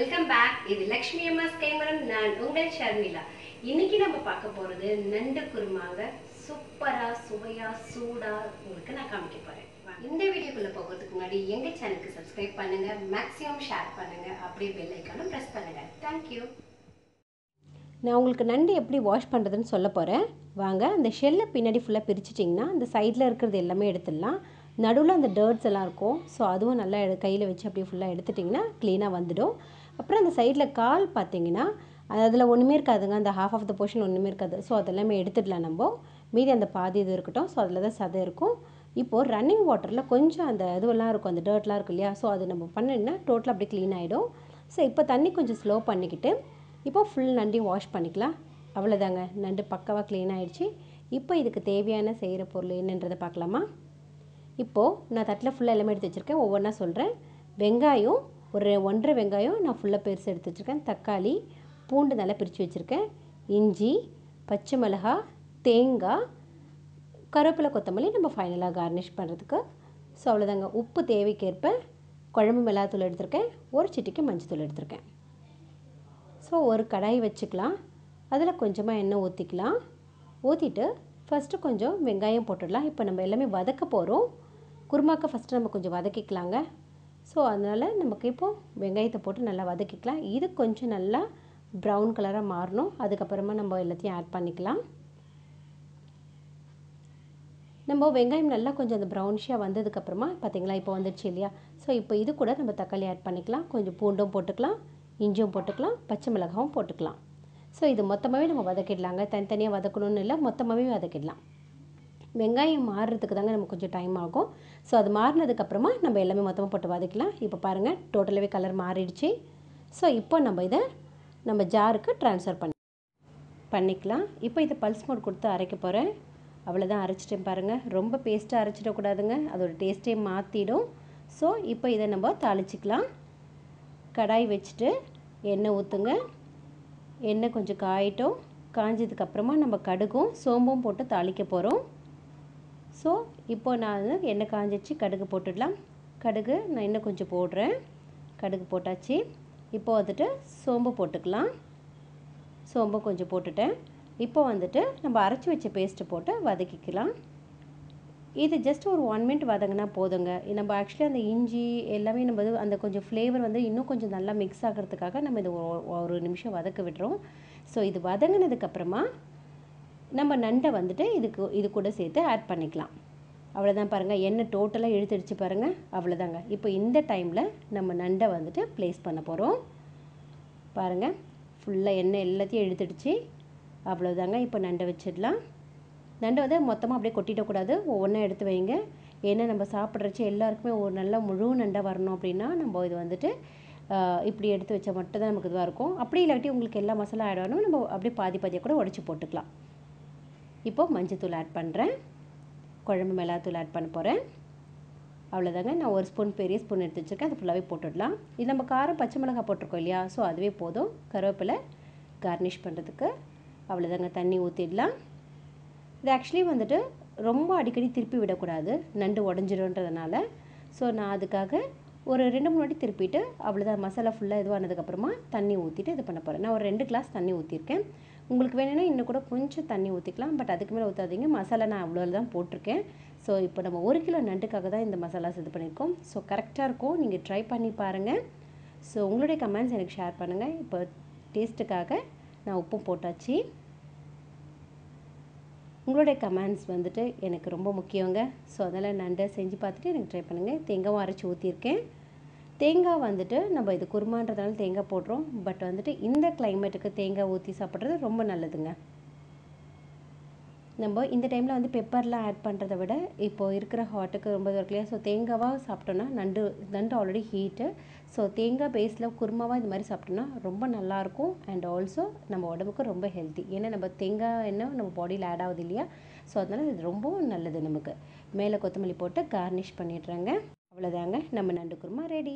Welcome back. இது லக்ஷ்மி அம்மாஸ் கைமரம். நான் உங்கள் ஷர்மிளா. இன்னைக்கு நம்ம பார்க்க போறது நண்டு குருமாங்க. சூப்பரா சுவையா சூடா உங்களுக்கு நான் காமிக்க போறேன். இந்த வீடியோக்குள்ள போகிறதுக்கு முன்னாடி எங்க சேனலுக்கு சப்ஸ்கிரைப் பண்ணுங்க, மேக்ஸிமம் ஷேர் பண்ணுங்க, அப்படியே பெல் ஐகானும் பிரஸ் பண்ணுங்க. Thank you. நான் உங்களுக்கு நண்டு எப்படி வாஷ் பண்ணுறதுன்னு சொல்ல போகிறேன். வாங்க. அந்த ஷெல்லை பின்னாடி ஃபுல்லாக பிரிச்சிட்டிங்கன்னா அந்த சைடில் இருக்கிறது எல்லாமே எடுத்துடலாம். நடுவில் அந்த டர்ட்ஸ் எல்லாம் இருக்கும். ஸோ அதுவும் நல்லா கையில் வச்சு அப்படியே ஃபுல்லாக எடுத்துட்டிங்கன்னா க்ளீனாக வந்துடும். அப்புறம் அந்த சைடில் கால் பார்த்தீங்கன்னா அதில் ஒன்றுமே இருக்காதுங்க. அந்த ஹாஃப் ஆஃப் த போர்ஷன் ஒன்றுமே இருக்காது. ஸோ அதெல்லாமே எடுத்துடலாம் நம்ம. மீதி அந்த பாதி இது இருக்கட்டும். ஸோ அதில் தான் சதை இருக்கும். இப்போது ரன்னிங் வாட்டரில் கொஞ்சம் அந்த இதுவெல்லாம் இருக்கும், அந்த டர்ட்லாம் இருக்கும் இல்லையா. ஸோ அது நம்ம பண்ணினா டோட்டலாக அப்படியே க்ளீன் ஆகிடும். ஸோ இப்போ தண்ணி கொஞ்சம் ஸ்லோ பண்ணிக்கிட்டு இப்போ ஃபுல் நண்டையும் வாஷ் பண்ணிக்கலாம். அவ்வளோதாங்க, நண்டு பக்காவாக க்ளீன் ஆகிடுச்சு. இப்போ இதுக்கு தேவையான செய்கிற பொருள் என்னன்றதை பார்க்கலாமா. இப்போது நான் தட்டில் ஃபுல்லாக எல்லாமே எடுத்து வச்சுருக்கேன். ஒவ்வொன்றா சொல்கிறேன். வெங்காயம் ஒரு 1.5 வெங்காயம் நான் ஃபுல்லாக பெருசு எடுத்து வச்சுருக்கேன். தக்காளி, பூண்டு நல்லா பிரித்து வச்சுருக்கேன். இஞ்சி, பச்சை மிளகா, தேங்காய், கருவேப்பிலை, கொத்தமல்லி நம்ம ஃபைனலாக கார்னிஷ் பண்ணுறதுக்கு. ஸோ அவ்வளோதாங்க. உப்பு தேவைக்கேற்ப, குழம்பு மிளகாத்தூள் எடுத்திருக்கேன், ஒரு சிட்டிக்கு மஞ்சத்தூள் எடுத்திருக்கேன். ஸோ ஒரு கடாய் வச்சுக்கலாம். அதில் கொஞ்சமாக எண்ணெய் ஊற்றிக்கலாம். ஊற்றிட்டு ஃபஸ்ட்டு கொஞ்சம் வெங்காயம் போட்டுடலாம். இப்போ நம்ம எல்லாமே வதக்க போகிறோம். குருமாக்கு ஃபஸ்ட்டு நம்ம கொஞ்சம் வதக்கிக்கலாங்க. ஸோ அதனால் நமக்கு இப்போது வெங்காயத்தை போட்டு நல்லா வதக்கிக்கலாம். இது கொஞ்சம் நல்லா ப்ரௌன் கலராக மாறணும். அதுக்கப்புறமா நம்ம எல்லாத்தையும் ஆட் பண்ணிக்கலாம். நம்ம வெங்காயம் நல்லா கொஞ்சம் அந்த ப்ரௌனிஷாக வந்ததுக்கப்புறமா பார்த்திங்களா இப்போ வந்துடுச்சு இல்லையா. ஸோ இப்போ இது கூட நம்ம தக்காளி ஆட் பண்ணிக்கலாம். கொஞ்சம் பூண்டும் போட்டுக்கலாம், இஞ்சியும் போட்டுக்கலாம், பச்சை மிளகாவும் போட்டுக்கலாம். ஸோ இது மொத்தமாகவே நம்ம வதக்கிடலாங்க. தனித்தனியாக வதக்கணும்னு இல்லை, மொத்தமாகவே வதக்கிடலாம். வெங்காயம் மாறுறதுக்கு தாங்க நமக்கு கொஞ்சம் டைம் ஆகும். ஸோ அது மாறினதுக்கப்புறமா நம்ம எல்லாமே மொத்தமாக போட்டு வதக்கலாம். இப்போ பாருங்கள், டோட்டலாகவே கலர் மாறிடுச்சு. ஸோ இப்போ நம்ம இதை நம்ம ஜாருக்கு ட்ரான்ஸ்ஃபர் பண்ணிக்கலாம். இப்போ இதை பல்ஸ் மோட் கொடுத்து அரைக்க போகிறேன். அவ்வளோதான், அரைச்சிட்டேன் பாருங்கள். ரொம்ப பேஸ்ட்டாக அரைச்சிடக்கூடாதுங்க, அதோட டேஸ்ட்டே மாற்றிடும். ஸோ இப்போ இதை நம்ம தாளிச்சிக்கலாம். கடாய் வச்சுட்டு எண்ணெய் ஊற்றுங்க. எண்ணெய் கொஞ்சம் காயட்டும். காஞ்சதுக்கப்புறமா நம்ம கடுகும் சோம்பும் போட்டு தாளிக்க போகிறோம். ஸோ இப்போ நான் எண்ணெய் காஞ்சிச்சு, கடுகு போட்டுடலாம். கடுகு நான் இன்னும் கொஞ்சம் போடுறேன். கடுகு போட்டாச்சு. இப்போ வந்துட்டு சோம்பு போட்டுக்கலாம். சோம்பு கொஞ்சம் போட்டுட்டேன். இப்போ வந்துட்டு நம்ம அரைச்சி வச்ச பேஸ்ட்டு போட்டு வதக்கிக்கலாம். இது ஜஸ்ட் ஒரு 1 மினிட் வதங்கினா போதுங்க. நம்ம ஆக்சுவலி அந்த இஞ்சி எல்லாமே நம்ம அந்த கொஞ்சம் ஃப்ளேவர் வந்து இன்னும் கொஞ்சம் நல்லா மிக்ஸ் ஆகிறதுக்காக நம்ம இது ஒரு நிமிஷம் வதக்க விடுறோம். ஸோ இது வதங்கினதுக்கப்புறமா நம்ம நண்டை வந்துட்டு இது கூட சேர்த்து ஆட் பண்ணிக்கலாம். அவ்வளோதான் பாருங்கள், எண்ணெய் டோட்டலாக இழுத்துடுச்சு பாருங்கள். அவ்வளோதாங்க. இப்போ இந்த டைமில் நம்ம நண்டை வந்துட்டு ப்ளேஸ் பண்ண போகிறோம். பாருங்கள், ஃபுல்லாக எண்ணெய் எல்லாத்தையும் இழுத்துடுச்சு. அவ்வளோதாங்க. இப்போ நண்டை வச்சிடலாம். நண்டை வந்து மொத்தமாக அப்படியே கொட்டிடக்கூடாது, ஒவ்வொன்றா எடுத்து வைங்க. ஏன்னா நம்ம சாப்பிட்றச்சு எல்லாருக்குமே ஒரு நல்ல முழு நண்டாக வரணும் அப்படின்னா நம்ம இது வந்துட்டு இப்படி எடுத்து வச்சா மட்டும்தான் நமக்கு இதுவாக இருக்கும். அப்படி இல்லாட்டி உங்களுக்கு எல்லா மசாலா ஆட் ஆகணும், நம்ம அப்படியே பாதி பாதியாக கூட உடச்சி போட்டுக்கலாம். இப்போது மஞ்சத்தூள் ஆட் பண்ணுறேன். குழம்பு மிளகாத்தூள் ஆட் பண்ண போகிறேன். அவ்வளோதாங்க. நான் ஒரு ஸ்பூன் பெரிய ஸ்பூன் எடுத்து வச்சுருக்கேன், அது ஃபுல்லாகவே போட்டுடலாம். இது நம்ம காரம் பச்சை மிளகாய் போட்டிருக்கோம் இல்லையா. ஸோ அதுவே போதும் கருவேப்பிலை கார்னிஷ் பண்ணுறதுக்கு. அவ்வளோதாங்க. தண்ணி ஊற்றிடலாம். இது ஆக்சுவலி வந்துட்டு ரொம்ப அடிக்கடி திருப்பி விடக்கூடாது, நண்டு உடஞ்சிடும்ன்றதுனால. ஸோ நான் அதுக்காக ஒரு 2-3 வாட்டி திருப்பிட்டு அவ்வளோதான். மசாலா ஃபுல்லாக இதுவானதுக்கப்புறமா தண்ணி ஊற்றிட்டு இது பண்ண போகிறேன். நான் ஒரு 2 கிளாஸ் தண்ணி ஊற்றிருக்கேன். உங்களுக்கு வேணும்னா இன்னும் கூட கொஞ்சம் தண்ணி ஊற்றிக்கலாம், பட் அதுக்கு மேலே ஊற்றாதீங்க. மசாலா நான் அவ்வளோ தான் போட்டிருக்கேன். ஸோ இப்போ நம்ம 1 கிலோ நண்டுக்காக தான் இந்த மசாலாஸ் இது பண்ணியிருக்கோம். ஸோ கரெக்டாக இருக்கும், நீங்கள் ட்ரை பண்ணி பாருங்கள். ஸோ உங்களுடைய கமெண்ட்ஸ் எனக்கு ஷேர் பண்ணுங்கள். இப்போ டேஸ்ட்டுக்காக நான் உப்பும் போட்டாச்சு. உங்களுடைய கமெண்ட்ஸ் வந்துட்டு எனக்கு ரொம்ப முக்கியங்க. ஸோ அதனால் நண்டை செஞ்சு பார்த்துட்டு எனக்கு ட்ரை பண்ணுங்கள். தேங்காவும் அரைச்சி ஊற்றிருக்கேன். தேங்காய் வந்துட்டு நம்ம இது குருமான்றதுனால தேங்காய் போடுறோம், பட் வந்துட்டு இந்த கிளைமேட்டுக்கு தேங்காய் ஊற்றி சாப்பிட்றது ரொம்ப நல்லதுங்க. நம்ம இந்த டைமில் வந்து பெப்பர்லாம் ஆட் பண்ணுறதை விட இப்போது இருக்கிற ஹாட்டுக்கு ரொம்ப இருக்கு இல்லையா. ஸோ தேங்காவாக சாப்பிட்டோன்னா நண்டு ஆல்ரெடி ஹீட்டு. ஸோ தேங்காய் பேஸில் குருமாவாக இது மாதிரி சாப்பிட்டோன்னா ரொம்ப நல்லாயிருக்கும். அண்ட் ஆல்சோ நம்ம உடம்புக்கு ரொம்ப ஹெல்த்தி. ஏன்னா நம்ம தேங்காய் எண்ணெய் நம்ம பாடியில் ஆட் ஆகுது இல்லையா. ஸோ அதனால் இது ரொம்பவும் நல்லது நமக்கு. மேலே கொத்தமல்லி போட்டு கார்னிஷ் பண்ணிடுறாங்க. அவ்வளோதாங்க, நம்ம நண்டு குருமா ரெடி.